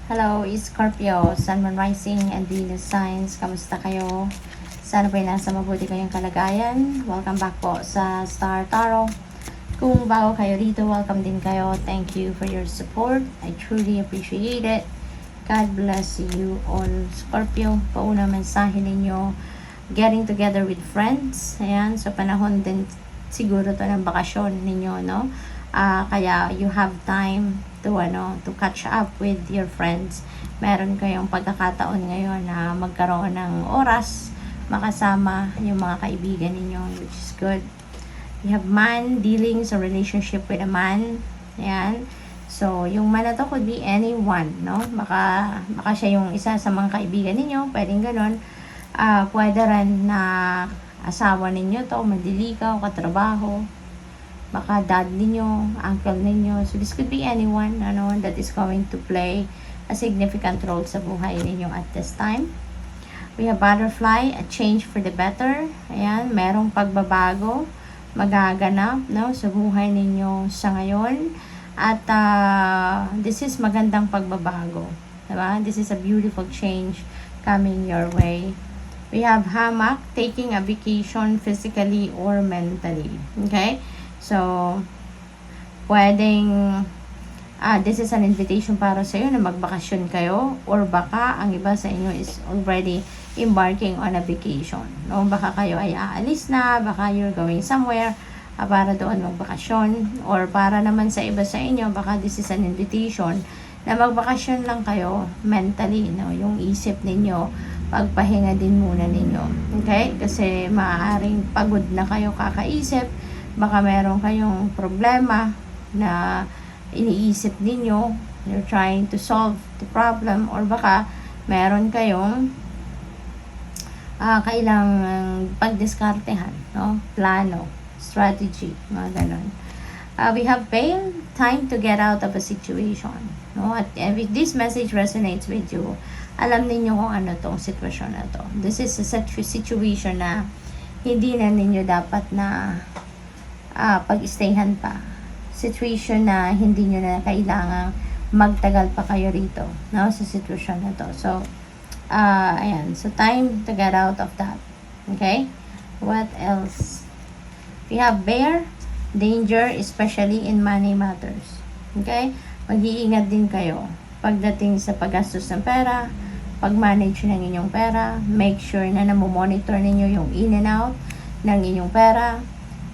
Hello, Scorpio, Sun, Moon, Rising, and Venus signs. Kamusta kayo? Sana po nasa mabuti kayong kalagayan. Welcome back po sa Star Tarot. Kung bago kayo rito, welcome din kayo. Thank you for your support. I truly appreciate it. God bless you all, Scorpio. Pauna mensahe ninyo, getting together with friends. Ayan, so panahon din siguro to ng bakasyon ninyo, no? Kaya you have time to catch up with your friends. Meron kayong pagkakataon ngayon na magkaroon ng oras makasama yung mga kaibigan ninyo, which is good. You have man, dealings or relationship with a man. Ayan. So, yung man na to could be anyone, no? Baka siya yung isa sa mga kaibigan ninyo, pwedeng ganun. Pwede rin na asawa ninyo to, madilikaw, katrabaho, baka dad ninyo, uncle ninyo. So this could be anyone that is going to play a significant role sa buhay ninyo at this time. We have butterfly, a change for the better. Ayan, merong pagbabago magaganap, no, sa buhay ninyo sa ngayon. At this is magandang pagbabago, diba? This is a beautiful change coming your way. We have hammock, taking a vacation physically or mentally. Okay? So, pwedeng this is an invitation para sa iyo na magbakasyon kayo, or baka ang iba sa inyo is already embarking on a vacation. No? Baka kayo ay aalis na, baka you're going somewhere para doon magbakasyon, or para naman sa iba sa inyo, baka this is an invitation na magbakasyon lang kayo mentally, no? Yung isip ninyo, pagpahinga din muna ninyo. Okay? Kasi maaaring pagod na kayo kakaisip, baka meron kayong problema na iniisip ninyo, you're trying to solve the problem, or baka meron kayong kailangang pagdiskartehan, no? Plano, strategy, mga ganon. We have failed, time to get out of a situation, no? At if this message resonates with you, alam ninyo kung ano tong sitwasyon na to. This is a situation na hindi na ninyo dapat na pag-stayhan pa. Situation na hindi nyo na kailangang magtagal pa kayo rito, no, sa sitwasyon na to. So, ayan. So, time to get out of that. Okay? What else? We have bear, danger, especially in money matters. Okay? Mag-iingat din kayo pagdating sa paggastos ng pera, pag-manage ng inyong pera. Make sure na namomonitor ninyo yung in and out ng inyong pera.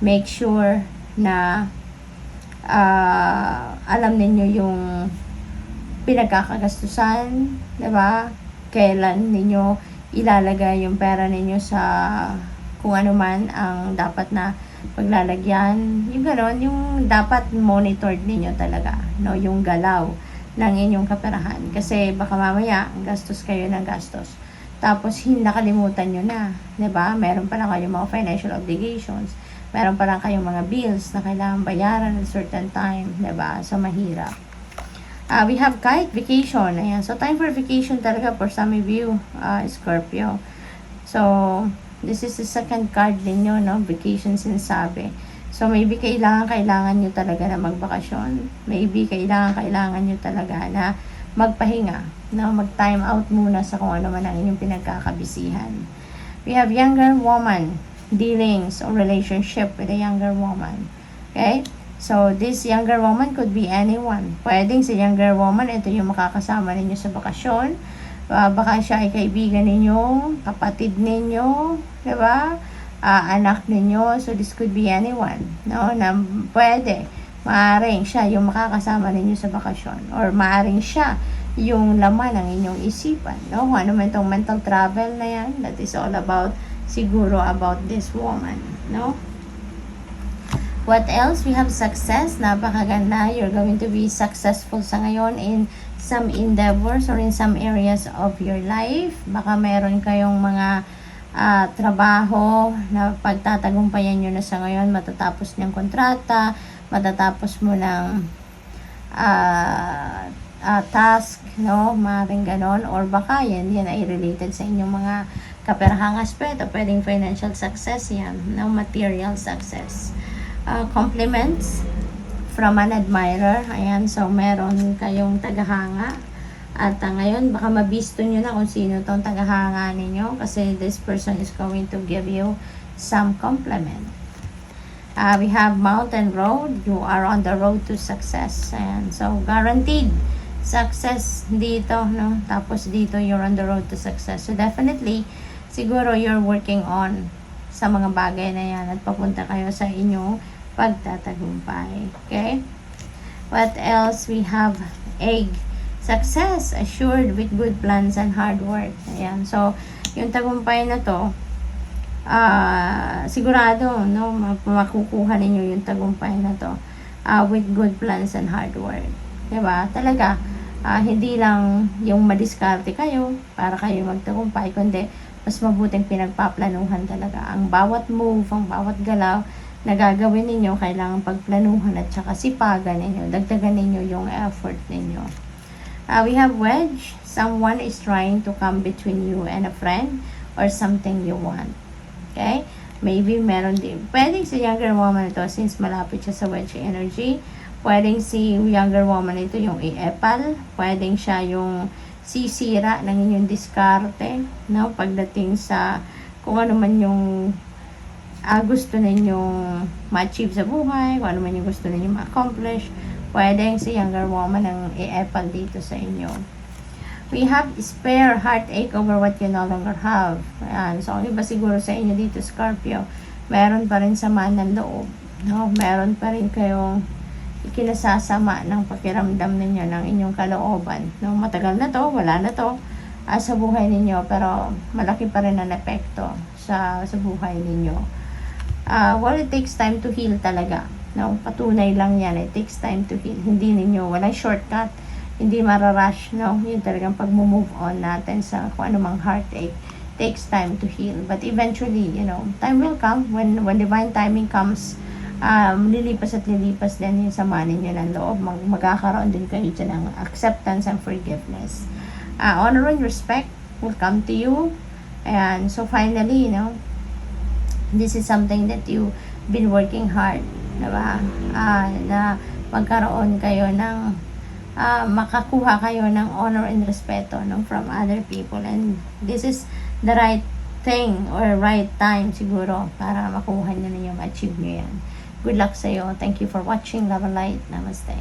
Make sure na alam ninyo yung pinagkakagastusan, diba? Kailan ninyo ilalagay yung pera ninyo sa kung ano man ang dapat na paglalagyan. Yung gano'n, yung dapat monitored ninyo talaga, no? Yung galaw ng inyong kaperahan. Kasi baka mamaya, gastos kayo ng gastos. Tapos, nakalimutan nyo na, diba? Meron pa lang kayong mga financial obligations. Meron pa lang kayong mga bills na kailangan bayaran at certain time, diba? So, mahirap. We have kite, vacation. Ayan. So, time for vacation talaga for some of you, Scorpio. So, this is the second card ninyo, no? Vacation sinasabi. So, maybe kailangan nyo talaga na magbakasyon. Maybe kailangan nyo talaga na magpahinga, no? Mag-time out muna sa kung ano man ang inyong pinagkakabisihan. We have younger woman, dealings or relationship with a younger woman. Okay? So, this younger woman could be anyone. Pwedeng si younger woman, ito yung makakasama ninyo sa bakasyon. Baka siya ay kaibigan ninyo, kapatid ninyo, diba? Anak ninyo. So, this could be anyone, no? Na pwede. Maaring siya yung makakasama ninyo sa bakasyon. Or maaring siya yung laman ng inyong isipan, no? Kung ano man itong mental travel na yan, that is all about siguro about this woman, no? What else? We have success. Napakaganda. You're going to be successful sa ngayon in some endeavors or in some areas of your life. Baka meron kayong mga trabaho na pagtatagumpayan nyo na sa ngayon, matatapos niyang kontrata, matatapos mo ng task, no? Maring ganon. Or baka yan ay related sa inyong mga kaperahang aspeto. Pwedeng financial success yan, no? Material success. Compliments from an admirer. Ayan, so meron kayong tagahanga At ngayon, baka mabisto nyo na kung sino tong tagahanga ninyo kasi this person is going to give you some compliment. We have mountain road. You are on the road to success. And so, guaranteed success dito, no? Tapos dito, you're on the road to success. So, definitely, siguro you're working on sa mga bagay na yan at papunta kayo sa inyong pagtatagumpay. Okay? What else? We have egg. Success assured with good plans and hard work. Ayan. So, yung tagumpay na to, sigurado, no, makukuha ninyo yung tagumpay na to with good plans and hard work. Diba? Talaga, hindi lang yung madiskarte kayo para kayo magtagumpay, kundi mas mabuting pinagpaplanuhan talaga. Ang bawat move, ang bawat galaw na gagawin ninyo, kailangan pagplanuhan at saka sipagan ninyo. Dagdagan ninyo yung effort ninyo. We have wedge. Someone is trying to come between you and a friend or something you want. Okay? Maybe meron din. Pwedeng si younger woman ito since malapit siya sa wedge energy. Pwedeng si younger woman ito yung i-epal. Pwedeng siya yung sisira ng inyong diskarte. No? Pagdating sa kung ano man yung gusto ninyong ma-achieve sa buhay, kung ano man yung gusto ninyong ma-accomplish. Pwedeng si younger woman ang i-epal dito sa inyo. We have spare heartache over what you no longer have. Ayan. So, iba siguro sa inyo dito, Scorpio, meron pa rin sama ng loob. No? Meron pa rin kayong ikinasasama ng pakiramdam ninyo, ng inyong kalooban. No? Matagal na to, wala na to sa buhay ninyo, pero malaki pa rin ang epekto sa buhay ninyo. Well, it takes time to heal talaga. No, patunay lang yan. It takes time to heal. Hindi ninyo, walang shortcut. Hindi mararush, no? Yun talagang pag-move on natin sa kung anumang heartache. Takes time to heal. But eventually, you know, time will come. When divine timing comes, lilipas at lilipas din yung sama ninyo ng loob. Magkakaroon din kayo dyan ng acceptance and forgiveness. Honor and respect will come to you. And so finally, you know, this is something that you've been working hard. Diba? Na magkaroon kayo ng makakuha kayo ng honor and respeto, no, from other people, and this is the right thing or right time siguro para makuha nyo na yung achieve nyo yan. Good luck sa iyo. Thank you for watching. Love and light. Namaste.